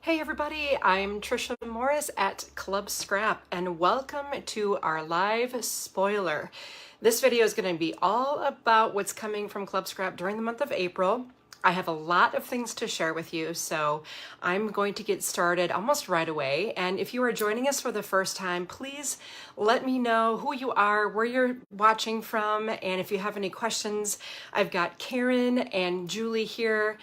Hey everybody, I'm Trisha Morris at Club Scrap and welcome to our live spoiler. This video is going to be all about what's coming from Club Scrap during the month of April. I have a lot of things to share with you, so I'm going to get started almost right away. And if you are joining us for the first time, please let me know who you are, where you're watching from, and if you have any questions, I've got Karen and Julie here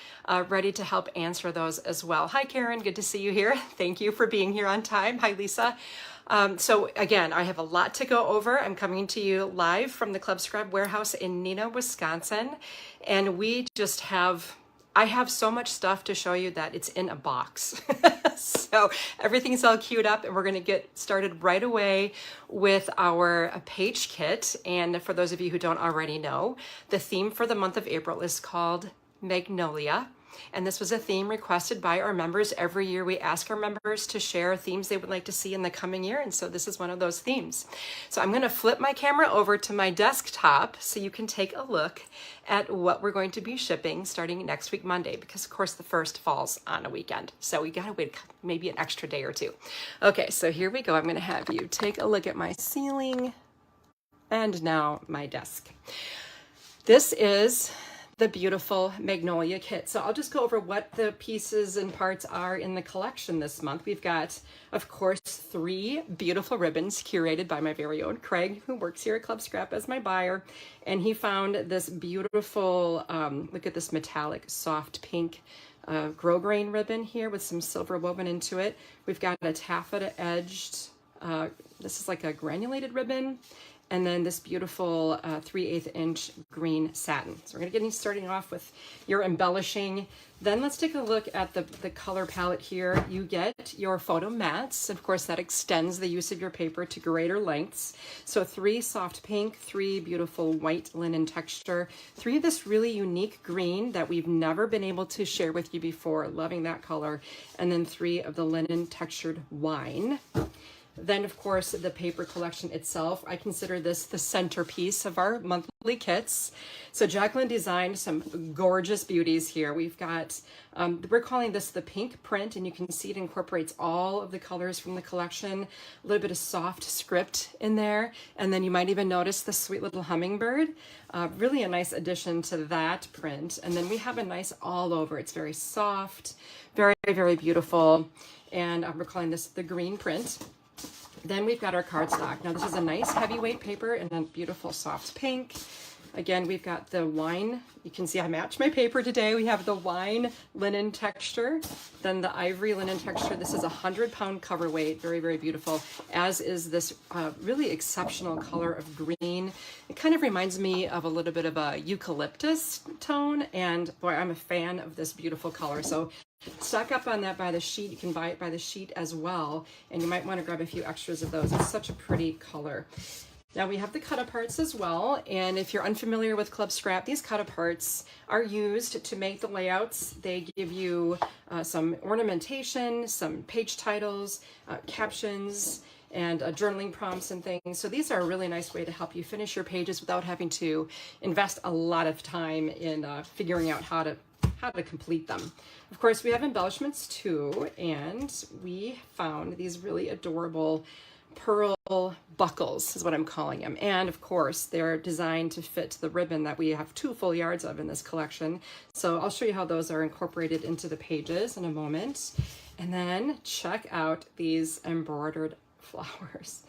ready to help answer those as well. Hi Karen, good to see you here. Thank you for being here on time. Hi Lisa. So again, I have a lot to go over. I'm coming to you live from the Club Scrap warehouse in Neenah, Wisconsin. And I have so much stuff to show you that it's in a box. So everything's all queued up and we're gonna get started right away with our page kit. And for those of you who don't already know, the theme for the month of April is called Magnolia. And this was a theme requested by our members. Every year we ask our members to share themes they would like to see in the coming year. And so this is one of those themes. So I'm going to flip my camera over to my desktop so you can take a look at what we're going to be shipping starting next week, Monday, because of course the first falls on a weekend. So we got to wait maybe an extra day or two. Okay, so here we go. I'm going to have you take a look at my ceiling and now my desk. This is the beautiful Magnolia kit. So I'll just go over what the pieces and parts are in the collection this month. We've got, of course, 3 beautiful ribbons curated by my very own Craig, who works here at Club Scrap as my buyer. And he found this beautiful, look at this metallic soft pink grosgrain ribbon here with some silver woven into it. We've got a taffeta edged, this is like a granulated ribbon. And then this beautiful 3/8 inch green satin. So we're gonna get starting off with your embellishing. Then let's take a look at the color palette here. You get your photo mats. Of course, that extends the use of your paper to greater lengths. So 3 soft pink, 3 beautiful white linen texture, 3 of this really unique green that we've never been able to share with you before, loving that color, and then 3 of the linen textured wine. Then, of course, the paper collection itself. I consider this the centerpiece of our monthly kits. So Jacqueline designed some gorgeous beauties here. We've got, we're calling this the pink print, and you can see it incorporates all of the colors from the collection, a little bit of soft script in there, and then you might even notice the sweet little hummingbird. Really a nice addition to that print. And then we have a nice all over. It's very soft, very, very beautiful, and we're calling this the green print. Then we've got our cardstock. Now this is a nice heavyweight paper in a beautiful soft pink. Again, we've got the wine. You can see I match my paper today. We have the wine linen texture, then the ivory linen texture. This is a 100-pound cover weight, very, very beautiful, as is this really exceptional color of green. It kind of reminds me of a little bit of a eucalyptus tone, and boy, I'm a fan of this beautiful color. So stock up on that by the sheet. You can buy it by the sheet as well, and you might want to grab a few extras of those. It's such a pretty color. Now we have the cut-aparts as well, and if you're unfamiliar with Club Scrap, these cut-aparts are used to make the layouts. They give you some ornamentation, some page titles, captions, and journaling prompts and things. So these are a really nice way to help you finish your pages without having to invest a lot of time in figuring out how to complete them. Of course, we have embellishments too, and we found these really adorable pearl buckles is what I'm calling them. And of course, they're designed to fit the ribbon that we have 2 full yards of in this collection. So I'll show you how those are incorporated into the pages in a moment. And then check out these embroidered flowers.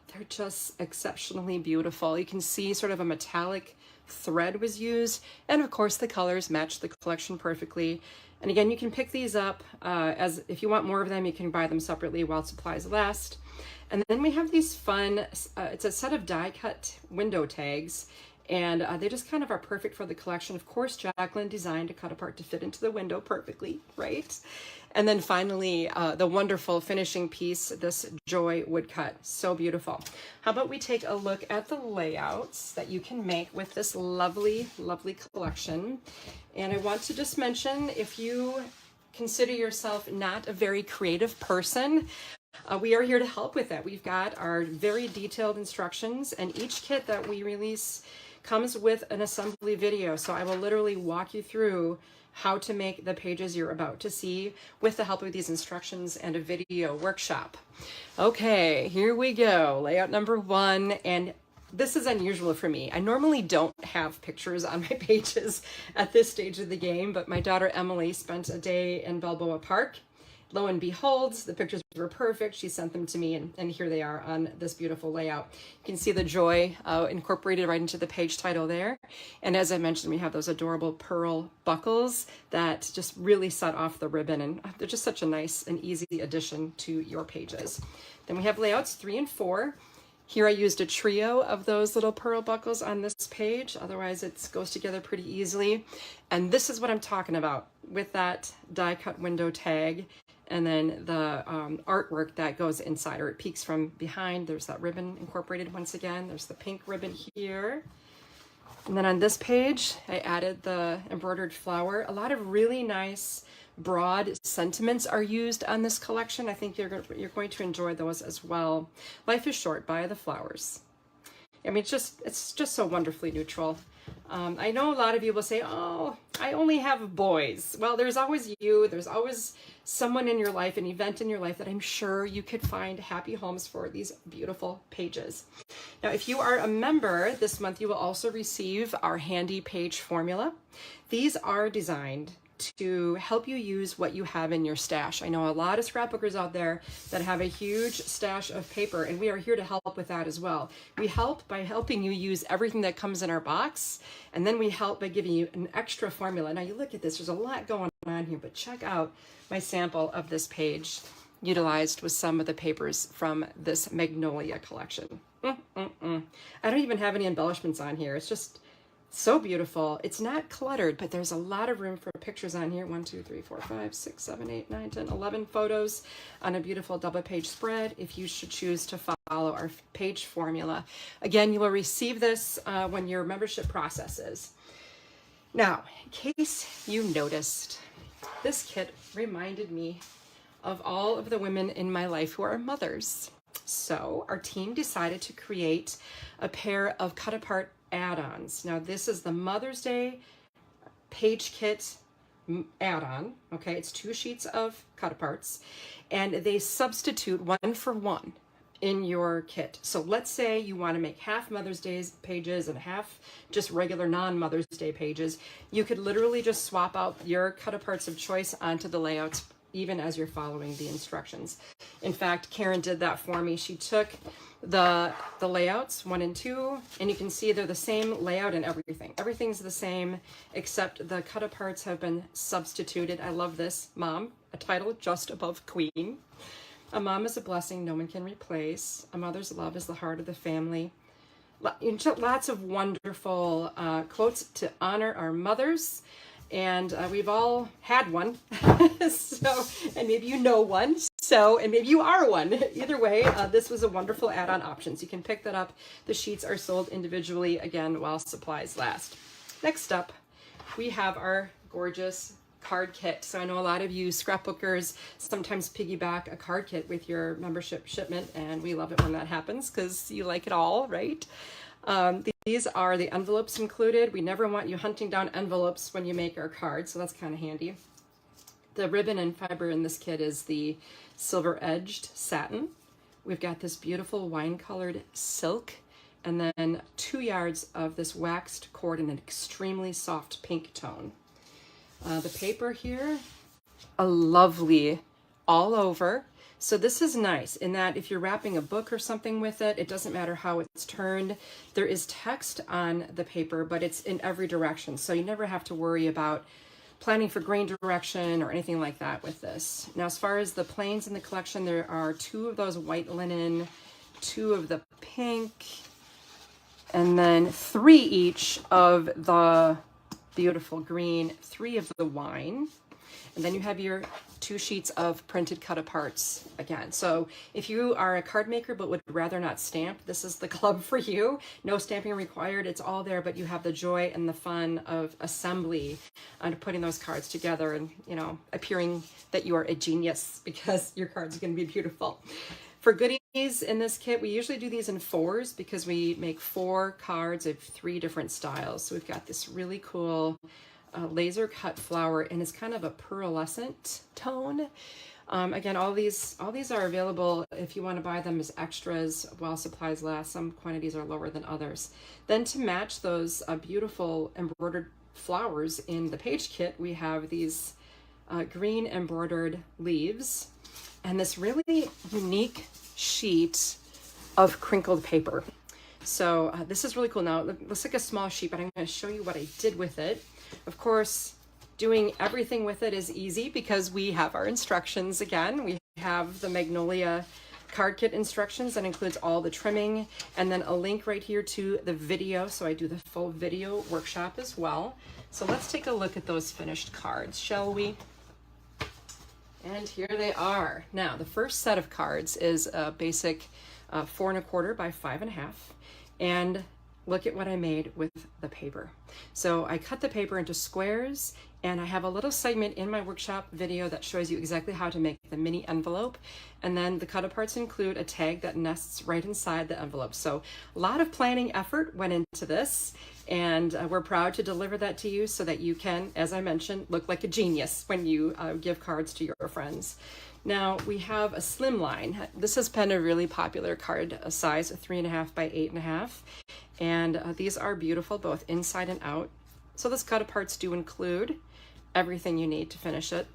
They're just exceptionally beautiful. You can see sort of a metallic thread was used, and of course the colors match the collection perfectly. And again, you can pick these up as if you want more of them, you can buy them separately while supplies last. And then we have these fun, it's a set of die cut window tags, and they just kind of are perfect for the collection. Of course, Jacqueline designed a cut apart to fit into the window perfectly, right? And then finally, the wonderful finishing piece, this Joy woodcut, so beautiful. How about we take a look at the layouts that you can make with this lovely, lovely collection. And I want to just mention, if you consider yourself not a very creative person, we are here to help with that. We've got our very detailed instructions, and each kit that we release comes with an assembly video. So I will literally walk you through how to make the pages you're about to see with the help of these instructions and a video workshop. Okay, here we go. Layout number 1, and this is unusual for me. I normally don't have pictures on my pages at this stage of the game, but my daughter Emily spent a day in Balboa Park. Lo and behold, the pictures were perfect. She sent them to me, and here they are on this beautiful layout. You can see the joy incorporated right into the page title there. And as I mentioned, we have those adorable pearl buckles that just really set off the ribbon, and they're just such a nice and easy addition to your pages. Then we have layouts 3 and 4. Here I used a trio of those little pearl buckles on this page. Otherwise, it goes together pretty easily. And this is what I'm talking about with that die cut window tag. And then the artwork that goes inside, or it peeks from behind. There's that ribbon incorporated once again. There's the pink ribbon here. And then on this page, I added the embroidered flower. A lot of really nice broad sentiments are used on this collection. I think you're going to enjoy those as well. Life is short by the flowers. I mean, it's just so wonderfully neutral. I know a lot of you will say, oh, I only have boys. Well, there's always you. There's always someone in your life, an event in your life that I'm sure you could find happy homes for these beautiful pages. Now, if you are a member this month, you will also receive our handy page formula. These are designed to help you use what you have in your stash. I know a lot of scrapbookers out there that have a huge stash of paper, and we are here to help with that as well. We help by helping you use everything that comes in our box, and then we help by giving you an extra formula. Now you look at this, there's a lot going on here, but check out my sample of this page utilized with some of the papers from this Magnolia collection. I don't even have any embellishments on here. It's just so beautiful. It's not cluttered, but there's a lot of room for pictures on here. 1, 2, 3, 4, 5, 6, 7, 8, 9, 10, 11 photos on a beautiful double page spread if you should choose to follow our page formula. Again, you will receive this when your membership processes. Now, in case you noticed, this kit reminded me of all of the women in my life who are mothers. So our team decided to create a pair of cut apart add-ons. Now this is the Mother's Day page kit add-on. Okay, it's 2 sheets of cut aparts, and they substitute 1 for 1 in your kit. So let's say you want to make half Mother's Day pages and half just regular non-Mother's Day pages. You could literally just swap out your cut aparts of choice onto the layouts even as you're following the instructions. In fact, Karen did that for me. She took the layouts 1 and 2, and you can see they're the same layout and everything. Everything's the same, except the cut aparts have been substituted. I love this. Mom, a title just above Queen. A mom is a blessing no one can replace. A mother's love is the heart of the family. Lots of wonderful quotes to honor our mothers. And we've all had one, so, and maybe you know one, so, and maybe you are one. Either way, this was a wonderful add-on option. So you can pick that up. The sheets are sold individually, again, while supplies last. Next up, we have our gorgeous card kit. So I know a lot of you scrapbookers sometimes piggyback a card kit with your membership shipment, and we love it when that happens because you like it all, right? These are the envelopes included. We never want you hunting down envelopes when you make our cards, so that's kind of handy. The ribbon and fiber in this kit is the silver edged satin. We've got this beautiful wine colored silk, and then 2 yards of this waxed cord in an extremely soft pink tone. The paper here, a lovely all over. So this is nice in that if you're wrapping a book or something with it, it doesn't matter how it's turned. There is text on the paper, but it's in every direction. So you never have to worry about planning for grain direction or anything like that with this. Now, as far as the plains in the collection, there are 2 of those white linen, 2 of the pink, and then 3 each of the beautiful green, 3 of the wine. And then you have your 2 sheets of printed cut aparts again. So if you are a card maker but would rather not stamp, this is the club for you. No stamping required. It's all there, but you have the joy and the fun of assembly and putting those cards together and, you know, appearing that you are a genius because your cards are going to be beautiful. For goodies in this kit, we usually do these in 4s because we make 4 cards of 3 different styles. So we've got this really cool laser cut flower, and it's kind of a pearlescent tone. Again, all these are available if you want to buy them as extras while supplies last. Some quantities are lower than others. Then to match those beautiful embroidered flowers in the page kit, we have these green embroidered leaves and this really unique sheet of crinkled paper. So this is really cool. Now it looks like a small sheet, but I'm going to show you what I did with it. Of course, doing everything with it is easy because we have our instructions. Again, we have the Magnolia card kit instructions that includes all the trimming, and then a link right here to the video. So I do the full video workshop as well. So let's take a look at those finished cards, shall we? And here they are. Now, the first set of cards is a basic 4 1/4 by 5 1/2. And look at what I made with the paper. So I cut the paper into squares, and I have a little segment in my workshop video that shows you exactly how to make the mini envelope. And then the cut aparts include a tag that nests right inside the envelope. So a lot of planning effort went into this, and we're proud to deliver that to you so that you can, as I mentioned, look like a genius when you give cards to your friends. Now we have a slim line. This has been a really popular card size, 3 1/2 by 8 1/2. And these are beautiful both inside and out. So those cut aparts do include everything you need to finish it.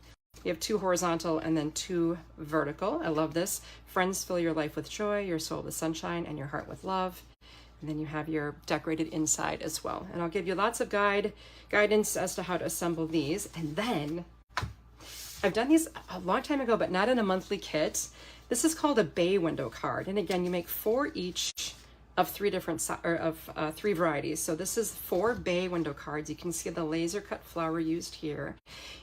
You have 2 horizontal and then 2 vertical. I love this. Friends, fill your life with joy, your soul with sunshine, and your heart with love. And then you have your decorated inside as well. And I'll give you lots of guidance as to how to assemble these. And then I've done these a long time ago, but not in a monthly kit. This is called a bay window card. And again, you make 4 each of 3 different, 3 varieties. So this is 4 bay window cards. You can see the laser cut flower used here.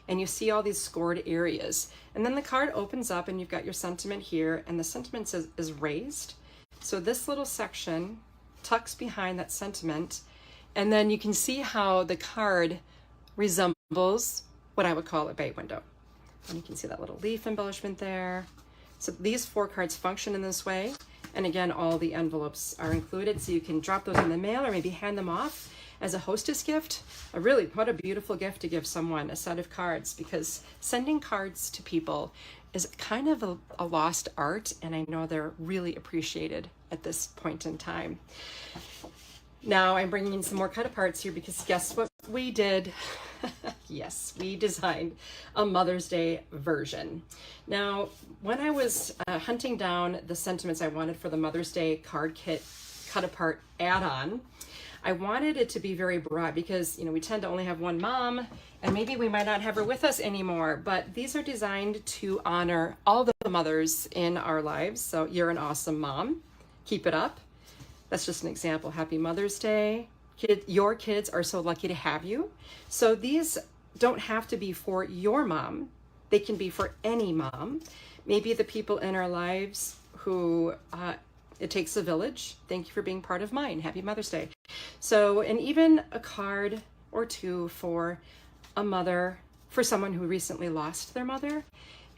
And you see all these scored areas. And then the card opens up and you've got your sentiment here. And the sentiment is raised. So this little section tucks behind that sentiment. And then you can see how the card resembles what I would call a bay window. And you can see that little leaf embellishment there. So these 4 cards function in this way. And again, all the envelopes are included, so you can drop those in the mail or maybe hand them off as a hostess gift. What a beautiful gift to give someone, a set of cards, because sending cards to people is kind of a lost art, and I know they're really appreciated at this point in time. Now I'm bringing in some more cut aparts here because guess what we did? Yes, we designed a Mother's Day version. Now, when I was hunting down the sentiments I wanted for the Mother's Day card kit cut apart add-on, I wanted it to be very broad because, we tend to only have one mom and maybe we might not have her with us anymore, but these are designed to honor all the mothers in our lives. So you're an awesome mom. Keep it up. That's just an example. Happy Mother's Day. Your kids are so lucky to have you. So these don't have to be for your mom. They can be for any mom. Maybe the people in our lives who it takes a village. Thank you for being part of mine. Happy Mother's Day. So, and even a card or 2 for a mother, for someone who recently lost their mother.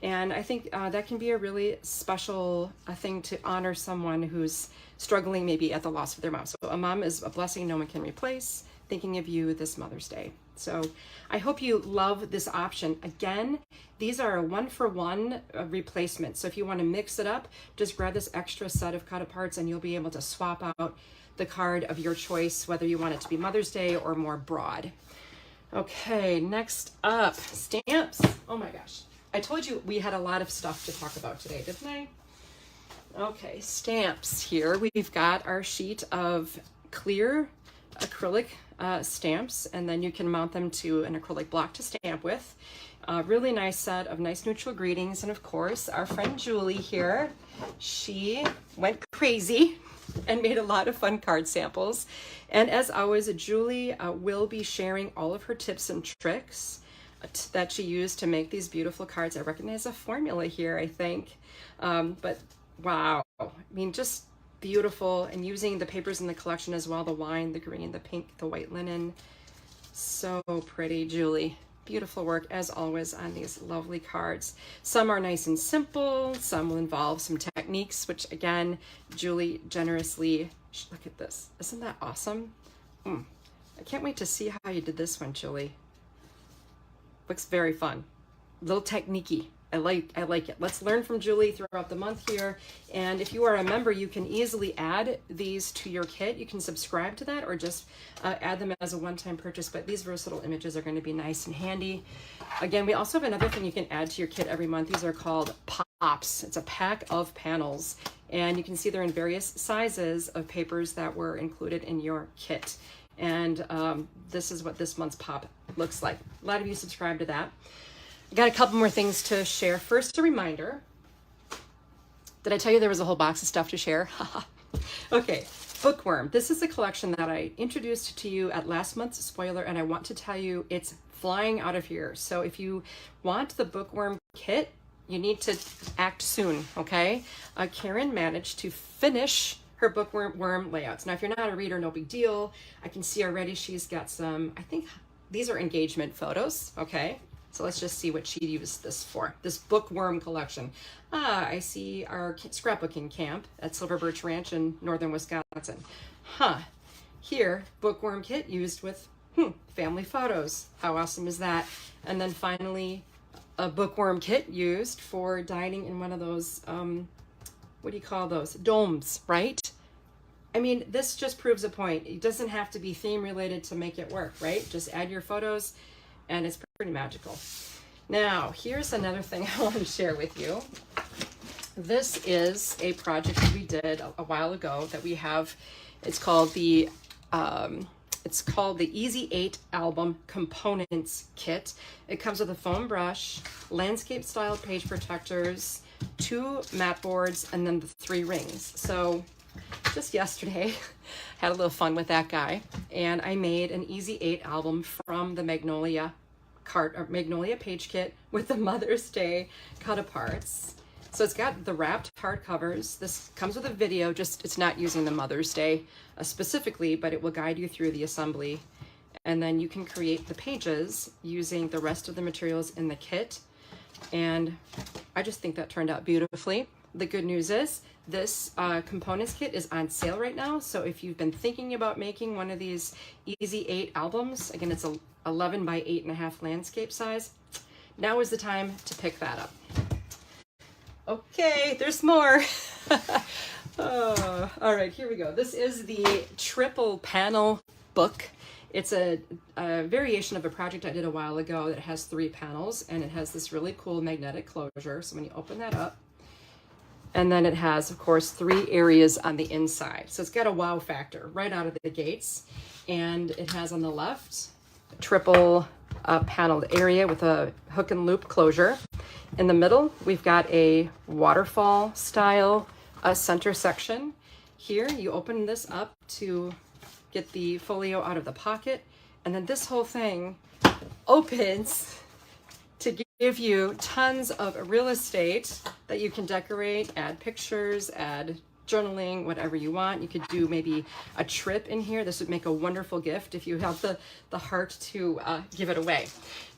And I think that can be a really special thing to honor someone who's struggling maybe at the loss of their mom. So a mom is a blessing no one can replace. Thinking of you this Mother's Day. So I hope you love this option. Again, these are a 1-for-1 replacement. So if you want to mix it up, just grab this extra set of cut aparts and you'll be able to swap out the card of your choice, whether you want it to be Mother's Day or more broad. Okay, next up, stamps. Oh my gosh. I told you we had a lot of stuff to talk about today, didn't I? Okay, stamps here. We've got our sheet of clear acrylic stamps, and then you can mount them to an acrylic block to stamp with. A really nice set of nice neutral greetings. And of course, our friend Julie here, she went crazy and made a lot of fun card samples. And as always, Julie will be sharing all of her tips and tricks that she used to make these beautiful cards. I recognize a formula here, I think. But wow, I mean, just beautiful, and using the papers in the collection as well, the wine, the green, the pink, the white linen. So pretty, Julie. Beautiful work as always on these lovely cards. Some are nice and simple, some will involve some techniques, which again, Julie generously, look at this. Isn't that awesome? I can't wait to see how you did this one, Julie. Looks very fun. A little techniquey. I like it. Let's learn from Julie throughout the month here. And if you are a member, you can easily add these to your kit. You can subscribe to that or just add them as a one-time purchase. But these versatile images are going to be nice and handy. Again, we also have another thing you can add to your kit every month. These are called pops. It's a pack of panels. And you can see they're in various sizes of papers that were included in your kit. And this is what this month's pop looks like. A lot of you subscribe to that. I got a couple more things to share. First, a reminder. Did I tell you there was a whole box of stuff to share? Okay, Bookworm. This is a collection that I introduced to you at last month's spoiler, and I want to tell you it's flying out of here. So if you want the Bookworm kit, you need to act soon, okay? Karen managed to finish her Bookworm layouts. Now, if you're not a reader, no big deal. I can see already she's got some, I think these are engagement photos, okay? So let's just see what she used this for. This Bookworm collection. I see our scrapbooking camp at Silver Birch Ranch in northern Wisconsin. Here, Bookworm kit used with family photos. How awesome is that? And then finally, a Bookworm kit used for dining in one of those, what do you call those? Domes, right? I mean, this just proves a point. It doesn't have to be theme related to make it work, right? Just add your photos and it's pretty magical. Now, here's another thing I want to share with you. This is a project that we did a while ago that we have. It's called the Easy 8 Album Components Kit. It comes with a foam brush, landscape style page protectors, 2 mat boards, and then the 3 rings. So just yesterday, had a little fun with that guy, and I made an Easy 8 album from the Magnolia page kit with the Mother's Day cut aparts. So it's got the wrapped hardcovers. This comes with a video, just it's not using the Mother's Day specifically, but it will guide you through the assembly. And then you can create the pages using the rest of the materials in the kit. And I just think that turned out beautifully. The good news is this components kit is on sale right now. So if you've been thinking about making one of these Easy 8 albums, again, it's a 11 by 8.5 landscape size. Now is the time to pick that up. Okay, there's more. Oh, all right, here we go. This is the triple panel book. It's a variation of a project I did a while ago that has 3 panels, and it has this really cool magnetic closure. So when you open that up, and then it has, of course, 3 areas on the inside. So it's got a wow factor right out of the gates. And it has on the left a triple paneled area with a hook and loop closure. In the middle, we've got a waterfall style center section. Here, you open this up to get the folio out of the pocket. And then this whole thing opens to give you tons of real estate that you can decorate, add pictures, add journaling, whatever you want. You could do maybe a trip in here. This would make a wonderful gift if you have the heart to give it away.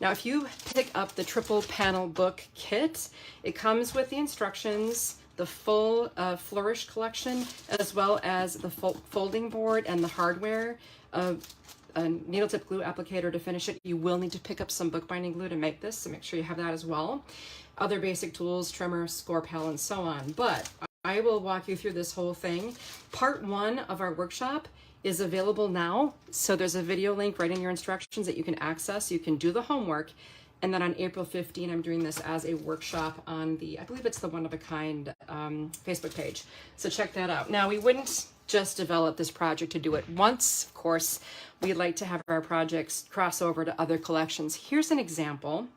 Now, if you pick up the triple panel book kit, it comes with the instructions, the full Flourish collection, as well as the folding board and the hardware, a needle tip glue applicator to finish it. You will need to pick up some bookbinding glue to make this, so make sure you have that as well. Other basic tools, trimmer, score pal, and so on. But I will walk you through this whole thing. Part 1 of our workshop is available now. So there's a video link right in your instructions that you can access. You can do the homework. And then on April 15, I'm doing this as a workshop on the, I believe it's the One of a Kind Facebook page. So check that out. Now, we wouldn't just develop this project to do it once. Of course, we'd like to have our projects cross over to other collections. Here's an example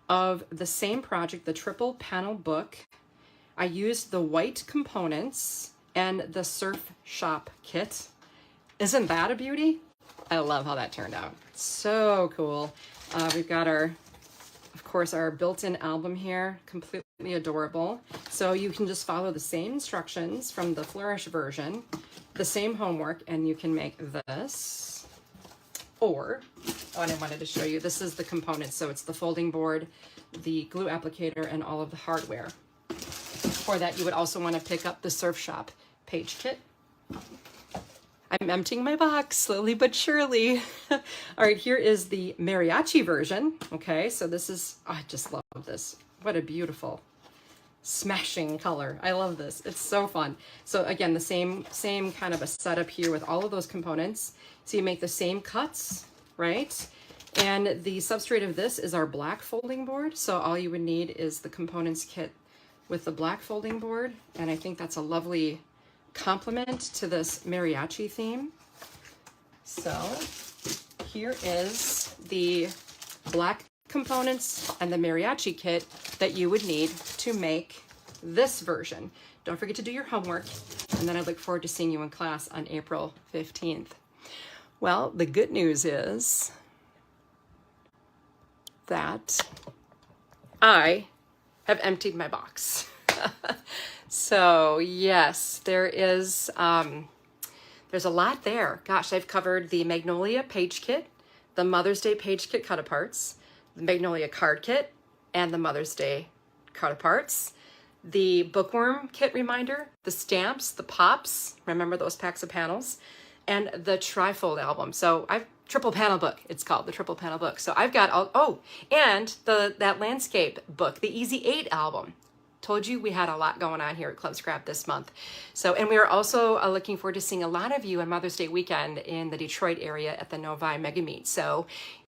of the same project, the triple panel book. I used the white components and the Surf Shop kit. Isn't that a beauty? I love how that turned out. So cool. We've got of course, our built-in album here, completely adorable. So you can just follow the same instructions from the Flourish version, the same homework, and you can make this. Or, and I wanted to show you, this is the components. So it's the folding board, the glue applicator, and all of the hardware. For that, you would also want to pick up the Surf Shop page kit. I'm emptying my box slowly but surely. All right, here is the mariachi version. Okay, so this is, oh, I just love this. What a beautiful smashing color. I love this. It's so fun. So again, the same kind of a setup here with all of those components. So you make the same cuts, right? And the substrate of this is our black folding board. So all you would need is the components kit with the black folding board. And I think that's a lovely complement to this mariachi theme. So here is the black components and the mariachi kit that you would need to make this version. Don't forget to do your homework, and then I look forward to seeing you in class on April 15th. Well, the good news is that I have emptied my box. So yes, there is, there's a lot there. Gosh, I've covered the Magnolia page kit, the Mother's Day page kit cut-aparts, the Magnolia card kit, and the Mother's Day cut-aparts, the Bookworm kit reminder, the stamps, the pops, remember those packs of panels, and the trifold album. So I've triple panel book, it's called the triple panel book. So I've got all, oh, and that landscape book, the Easy 8 album. Told you we had a lot going on here at Club Scrap this month. So, and we are also looking forward to seeing a lot of you on Mother's Day weekend in the Detroit area at the Novi Mega Meet. So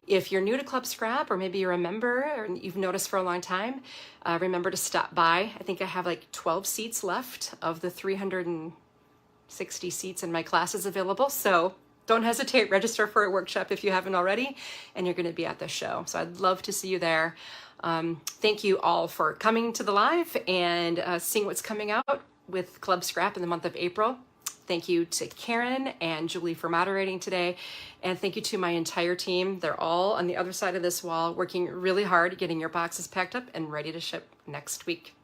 if you're new to Club Scrap, or maybe you're a member or you've noticed for a long time, remember to stop by. I think I have like 12 seats left of the 360 seats in my classes available. So don't hesitate, register for a workshop if you haven't already, and you're going to be at the show. So I'd love to see you there. Thank you all for coming to the live and seeing what's coming out with Club Scrap in the month of April. Thank you to Karen and Julie for moderating today. And thank you to my entire team. They're all on the other side of this wall, working really hard, getting your boxes packed up and ready to ship next week.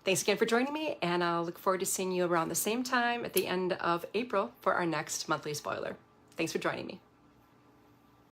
Thanks again for joining me, and I'll look forward to seeing you around the same time at the end of April for our next monthly spoiler. Thanks for joining me.